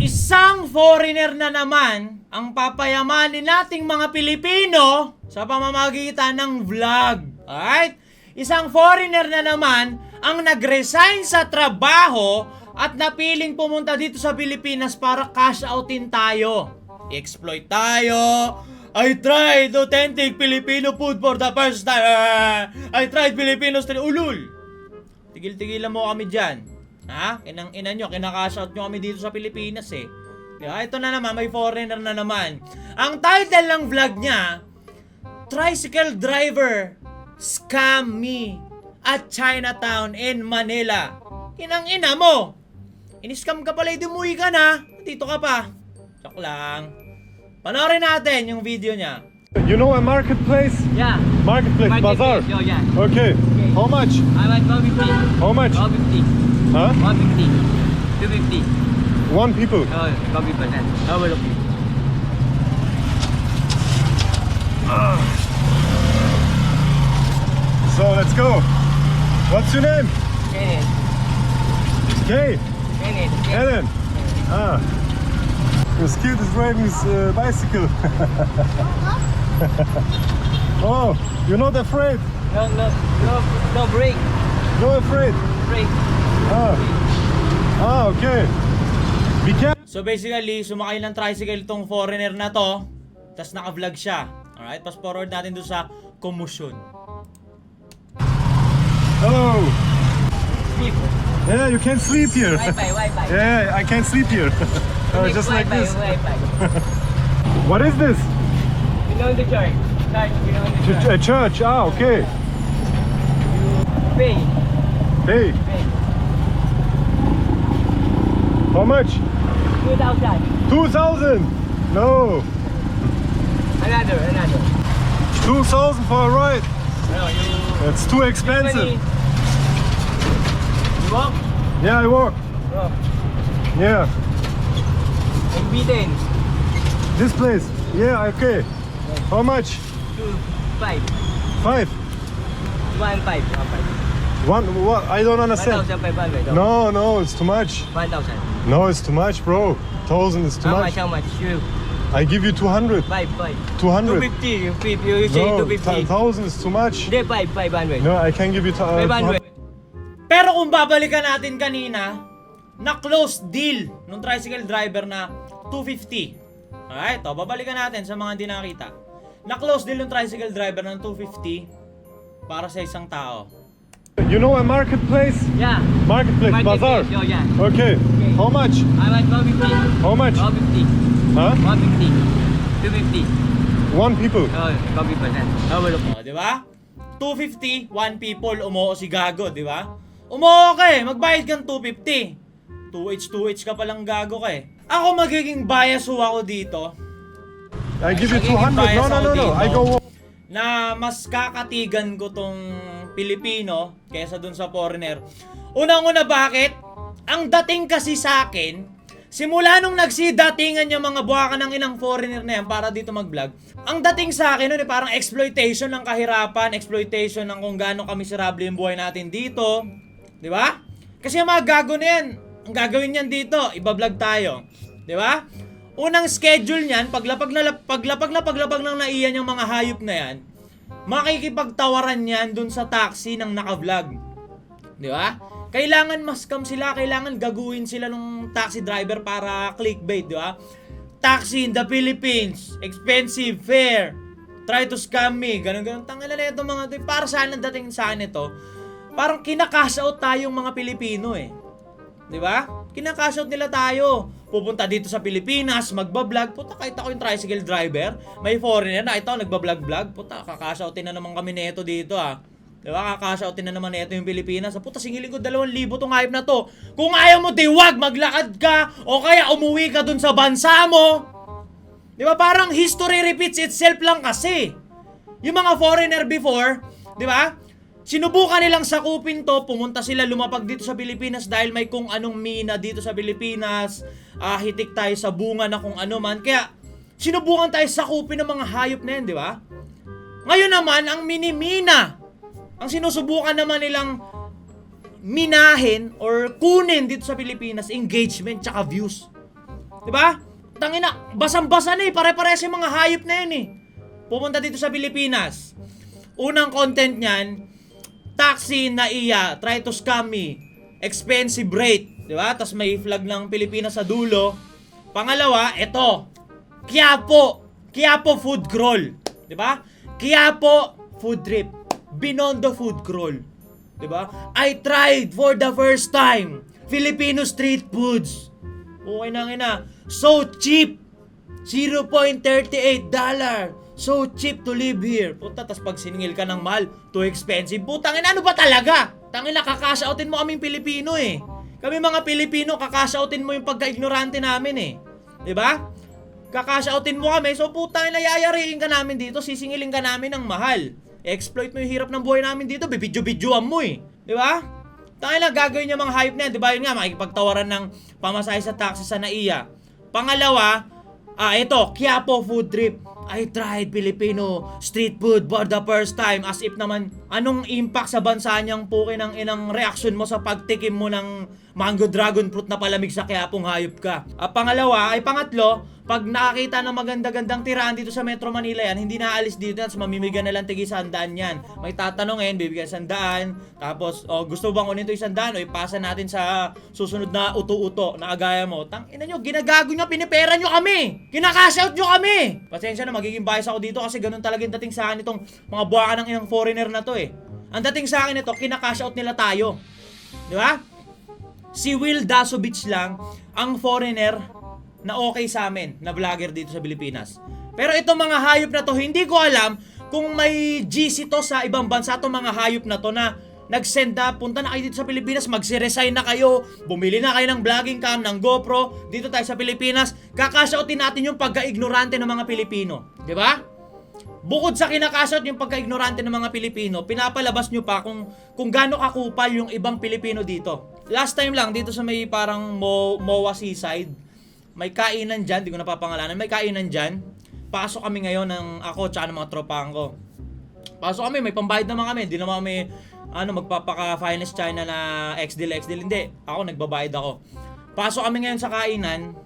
Isang foreigner na naman ang papayamanin nating mga Pilipino sa pamamagitan ng vlog. Alright? Isang foreigner na naman ang nag-resign sa trabaho at napiling pumunta dito sa Pilipinas para cash outin tayo. I-exploit tayo. I tried authentic Filipino food for the first time. I tried Filipino street. Ulul! Tigil-tigilan mo kami dyan. Ha? Inang-ina nyo, kinakash out nyo kami dito sa Pilipinas eh. Kaya ito na naman, may foreigner na naman. Ang title ng vlog niya, Tricycle Driver Scam Me at Chinatown in Manila. Inang-ina mo! Iniscam ka pala, dumuwi ka na. Dito ka pa. Chok lang. Panoorin natin yung video niya. You know a marketplace? Yeah. Marketplace, bazaar? Oh, yeah. Okay. How much? I want 150. How much? 150. Huh? 150. 250. One people. Oh, 150%. Overlook. So let's go. What's your name? Kenneth. Kay. Kenneth. Helen. Ah. This kid is driving his bicycle. Oh, you're not afraid? No break. No afraid? Break. Ah, okay. Be careful. So basically, sumakay ng tricycle tong foreigner na to, tas naka-vlog siya. Alright, pass forward natin doon sa commotion. Hello. Sleep. Yeah, you can't sleep here. Wi-Fi. Yeah, I can't sleep here. Just like this. Wi-Fi. What is this? Below the church. Below the church. A church. Ah, okay. Pay. Hey, how much? 2,000. 2,000. No. Another. 2,000 for a ride. No, you. That's too expensive. You walk? Yeah, I walk. Oh. Yeah. And B10. This place. Yeah, okay. How much? 5. 5. 1,500. One. What? I don't understand. 1,500. No, it's too much. 1,000. No, it's too much, bro. 1,000 is too much. How much? You. I give you 200. 5. 200. 250. You say No, 250. 1,000 is too much. Hindi, 500. No, I can give you 500. Pero kung babalikan natin kanina, na-close deal nung tricycle driver na 250. Alright, babalikan natin sa mga hindi nakita. Na-close deal ng tricycle driver ng 250 para sa isang tao. You know a marketplace? Yeah. Marketplace, bazaar. Oh, yeah. Okay. How much? I want 150. How much? 150. Huh? 150. 250. One people. Oh, 150%. Overlook. O, di ba? 250, one people, umuo si Gago, di ba? Umuo ka eh, magbayad kang 250. 2H ka palang gago ka eh. Ako magiging bias ho ako dito I give you Magiging 200. bias ako No. dito I go. na mas kakatigan ko tong Pilipino kaysa dun sa foreigner. Unang-una, bakit? Ang dating kasi sa akin, simula nung nagsidatingan yung mga buwakan ng inang foreigner na yan para dito mag-vlog, ang dating sa akin nun eh, parang exploitation ng kahirapan, exploitation ng kung gaano kamiserable yung buhay natin dito. Di ba? Kasi yung mga gago na yan, ang gagawin niyan dito, ibablog tayo. Di ba? Unang schedule niyan, paglapag ng naiyan yung mga hayop na yan, makikipagtawaran niyan dun sa taxi ng naka-vlog. Di ba? Kailangan ma-scam sila, kailangan gaguhin sila ng taxi driver para clickbait, di ba? Taxi in the Philippines, expensive fare, try to scam me, ganun. Tangala na itong mga ito. Para saan ang dating sa akin ito? Parang kinakash out tayong mga Pilipino eh. Di ba? Kinakash out nila tayo. Pupunta dito sa Pilipinas, magbablog. Puta, kahit ako yung tricycle driver, may foreigner na ito, nagbablog-vlog. Puta, kakash outin na naman kami nito dito ah. Di ba? Kakash outin na naman nito yung Pilipinas. Puta, singilin ko 2,000 tong hype na to. Kung ayaw mo, diwag, maglakad ka, o kaya umuwi ka dun sa bansa mo. Di ba? Parang history repeats itself lang kasi. Yung mga foreigner before, di ba? Sinubukan nilang sakupin to, pumunta sila lumapag dito sa Pilipinas dahil may kung anong mina dito sa Pilipinas, hitik tayo sa bunga na kung ano man. Kaya sinubukan tayo sakupin ng mga hayop na yan, di ba? Ngayon naman, ang minimina, ang sinusubukan naman nilang minahin or kunin dito sa Pilipinas, engagement tsaka views. 'Di ba? Tangina, basang-basa na eh. Pare-pares yung mga hayop na yan eh. Pupunta dito sa Pilipinas. Unang content niyan, taxi na iya, try to scam me. Expensive rate. 'Di ba? Tapos may flag ng Pilipinas sa dulo. Pangalawa, ito. Quiapo food crawl. 'Di ba? Quiapo food trip. Binondo food crawl. 'Di ba? I tried for the first time Filipino street foods. Okay na. So cheap. $0.38. So cheap to live here. Puta, tas pag siningil ka ng mahal, too expensive. Putangin, ano ba talaga? Tangin na, kakasautin mo kaming Pilipino eh. Kami mga Pilipino, kakasautin mo yung pagka-ignorante namin eh. 'Di ba? Kakasautin mo kami, so putangin na, yayariin ka namin dito, sisingilin ka namin ng mahal. Exploit mo yung hirap ng buhay namin dito, bibidyo-bidyoan mo eh. 'Di ba? Tangin na, gagawin niya mga hype na yan. 'Di ba? Yun nga, makikipagtawaran ng pamasahe sa taxi sa NAIA. Pangalawa, ito, Quiapo food trip. I tried Filipino street food for the first time. As if naman, anong impact sa bansa niyang pukin ng inang reaction mo sa pagtikim mo ng mango dragon fruit na palamig sa Quiapong hayop ka. Pangatlo, pag nakakita ng maganda-gandang tiraan dito sa Metro Manila yan, hindi naalis dito yan, so mamimigyan na lang tigi 100 yan. May tatanungin, bibigyan 100, tapos, gusto bang kunin ito 100, o ipasa natin sa susunod na uto-uto na agaya mo. Ina nyo, ginagago nyo, pinipera nyo kami! Kinakashout nyo kami! Pasensya na, magiging bias ako dito kasi ganun talaga yung dating sa akin itong mga buwaka ng inang foreigner na to eh. Ang dating sa akin ito, kinakashout nila tayo. Di ba? Si Will Dasovich lang ang foreigner na okay sa amin, na vlogger dito sa Pilipinas. Pero itong mga hayop na to, hindi ko alam kung may GC to sa ibang bansa, itong mga hayop na to na nag-send na, punta na kayo dito sa Pilipinas, magsiresign na kayo, bumili na kayo ng vlogging cam, ng GoPro, dito tayo sa Pilipinas, kakashoutin natin yung pagka-ignorante ng mga Pilipino. Di ba? Bukod sa kinakashout yung pagka-ignorante ng mga Pilipino, pinapalabas nyo pa kung gaano kakupal yung ibang Pilipino dito. Last time lang, dito sa may parang MOA Seaside, may kainan dyan, di ko napapangalanan, may kainan dyan. Pasok kami ngayon ng ako tsaka ng mga tropang ko. Pasok kami, may pambayad naman kami, di naman kami magpapaka-finest China na XDL, hindi. Ako, nagbabayad ako. Pasok kami ngayon sa kainan,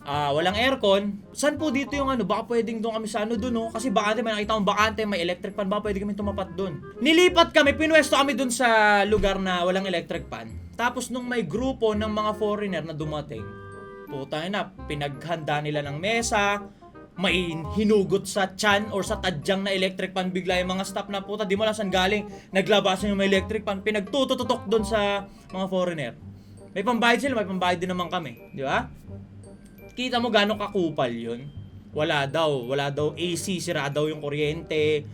walang aircon. Saan po dito yung baka pwedeng doon kami sa doon kasi bakante, may nakita akong bakante, may electric fan, baka pwede kami tumapat doon. Nilipat kami, pinwesto kami doon sa lugar na walang electric fan. Tapos nung may grupo ng mga foreigner na dumating, putang ina, pinaghanda nila ng mesa, may hinugot sa tiyan or sa tadyang na electric fan bigla yung mga staff na puta, di mo lang saan galing, naglabasan yung may electric fan, pinagtututok doon sa mga foreigner. May pambayad sila, may pambayad din naman kami, di ba? Kita mo gaano kakupal yun. Wala daw AC, sira daw yung kuryente.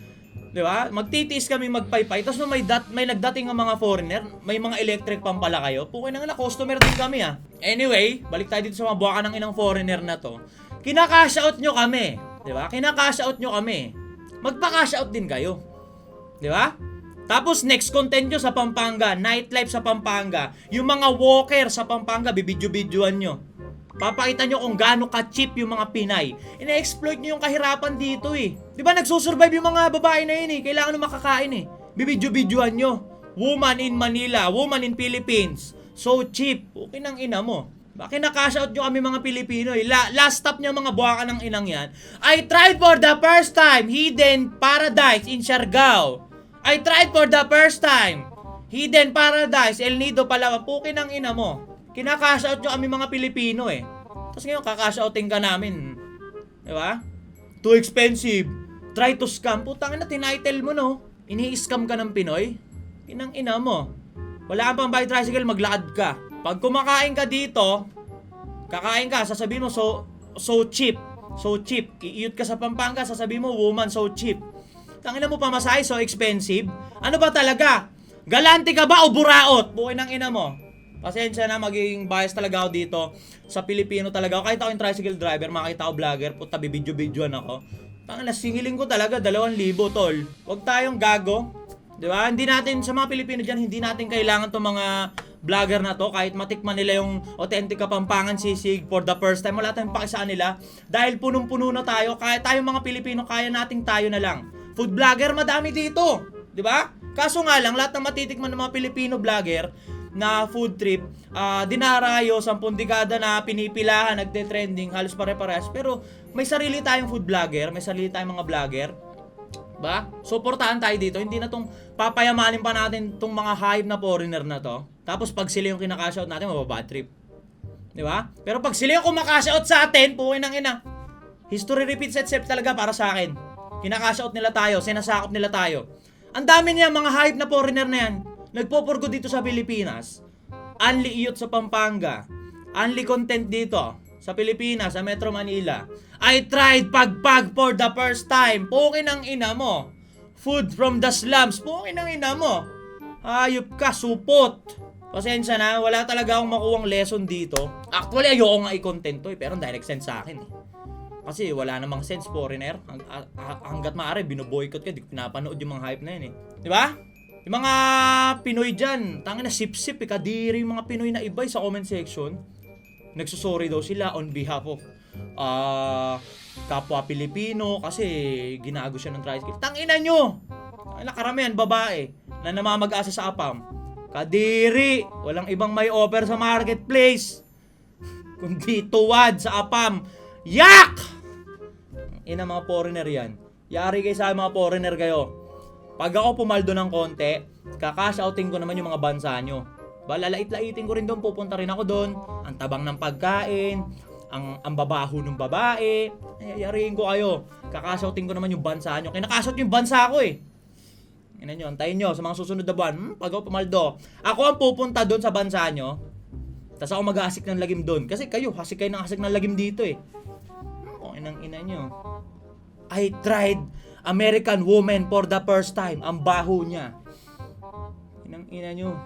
Di ba? Magtitiis kami magpaypay. Tapos may nagdating ng mga foreigner, may mga electric pan pala kayo. Pukin na customer din kami Anyway, balik tayo dito sa mga buwaka ng inang foreigner na to. Kinakashout nyo kami. Di ba? Kinakashout nyo kami. Magpa-cashout din kayo. Di ba? Tapos next content nyo sa Pampanga, nightlife sa Pampanga. Yung mga walker sa Pampanga, bibidyo-bidyoan nyo. Papakita nyo kung gaano ka-cheap yung mga Pinay. Ina-exploit nyo yung kahirapan dito eh. Di ba nagsusurvive yung mga babae na yun eh. Kailangan nyo makakain eh. Bibidyo-bidyoan nyo. Woman in Manila, woman in Philippines. So cheap. Okay nang ina mo. Bakit nakashout nyo kami mga Pilipino eh. Last stop nyo mga buwaka ng inang yan. I tried for the first time Hidden Paradise in Siargao. I tried for the first time Hidden Paradise, El Nido, Palawan. Pukin ang ina mo. Kinakashout nyo kami mga Pilipino eh. Tapos ngayon kakashouting ka namin. Diba? Too expensive. Try to scam. Putang ina, tinitle mo no. Ini-scam ka ng Pinoy. Inang ina mo. Wala kang pang buy tricycle, maglakad ka. Pag kumakain ka dito, kakain ka, sasabihin mo so cheap. So cheap. Iiyot ka sa Pampanga, sasabihin mo woman so cheap. Tangina mo pamasahe, so expensive. Ano ba talaga? Galante ka ba o buraot? Bukin ang ina mo. Pasensya na, magiging bias talaga ako dito. Sa Pilipino talaga ako. Kahit ako yung tricycle driver, makita ako vlogger, puta, bibidyo-bidyoan ako. Tangina, singiling ko talaga, 2,000 tol. Huwag tayong gago. Di ba? Hindi natin, sa mga Pilipino dyan, hindi natin kailangan itong mga vlogger na to. Kahit matikman nila yung authentic Kapampangan sisig for the first time, wala tayong pakisaan nila. Dahil punong-puno na tayo, kaya tayong mga Pilipino, kaya nating tayo na lang. Food vlogger, madami dito. Di ba? Kaso nga lang, lahat ng matitikman ng mga Pilipino vlogger, na food trip, dinarayo, 10 dekada na pinipilahan, nagte-trending, halos pare-parehas. Pero may sarili tayong food vlogger, may sarili tayong mga vlogger. Ba? Suportahan tayo dito. Hindi na tong papayamanin pa natin tong mga hype na foreigner na to. Tapos pag sila yung kinaka-shout natin, mababad trip. Di ba? Pero pag sila yung kumaka-shout sa atin, puwin ng ina. History repeats itself talaga para sa akin. Kinaka-shout nila tayo, sinasakop nila tayo. Ang dami niya mga hype na foreigner na yan. Nagpopurgo dito sa Pilipinas. Unli iyot sa Pampanga. Unli content dito sa Pilipinas, sa Metro Manila. I tried pagpag for the first time. Pukin ang ina mo. Food from the slums. Pukin ang ina mo. Hayop ka, supot. Pasensya na, wala talaga akong makuwang lesson dito. Actually, ayoko nga i-content to pero direct sense sa akin eh. Kasi wala namang sense foreigner. Hanggat maaari, binoboycott ka. Di ko pinapanood yung mga hype na yun eh. Di ba? Yung mga Pinoy dyan, tangin na sip-sip eh. Kadiri yung mga Pinoy na iba sa comment section. Nagsusorry daw sila on behalf of kapwa Pilipino kasi ginago siya ng tricycle. Tangina nyo! Karamihan babae na namamag-asa sa APAM. Kadiri! Walang ibang may offer sa marketplace kundi tuwad sa APAM. Yak! Ina mga foreigner yan. Yari kayo sa mga foreigner kayo. Pag ako pumaldo ng konti, kakashouting ko naman yung mga bansa nyo. Lalait-laitin ko rin doon, pupunta rin ako doon. Ang tabang ng pagkain, ang babaho ng babae. Yariin ko kayo. Kakashouting ko naman yung bansa nyo. Kinakashout yung bansa ko eh. Yan nyo, antayin nyo sa mga susunod na buwan. Pag ako pumaldo, ako ang pupunta doon sa bansa nyo. Tapos ako mag-aasik ng lagim doon. Kasi kayo, hasik kayo ng asik ng lagim dito eh. Inang ina nyo. I tried American woman for the first time. Ang baho niya. Inang ina nyo.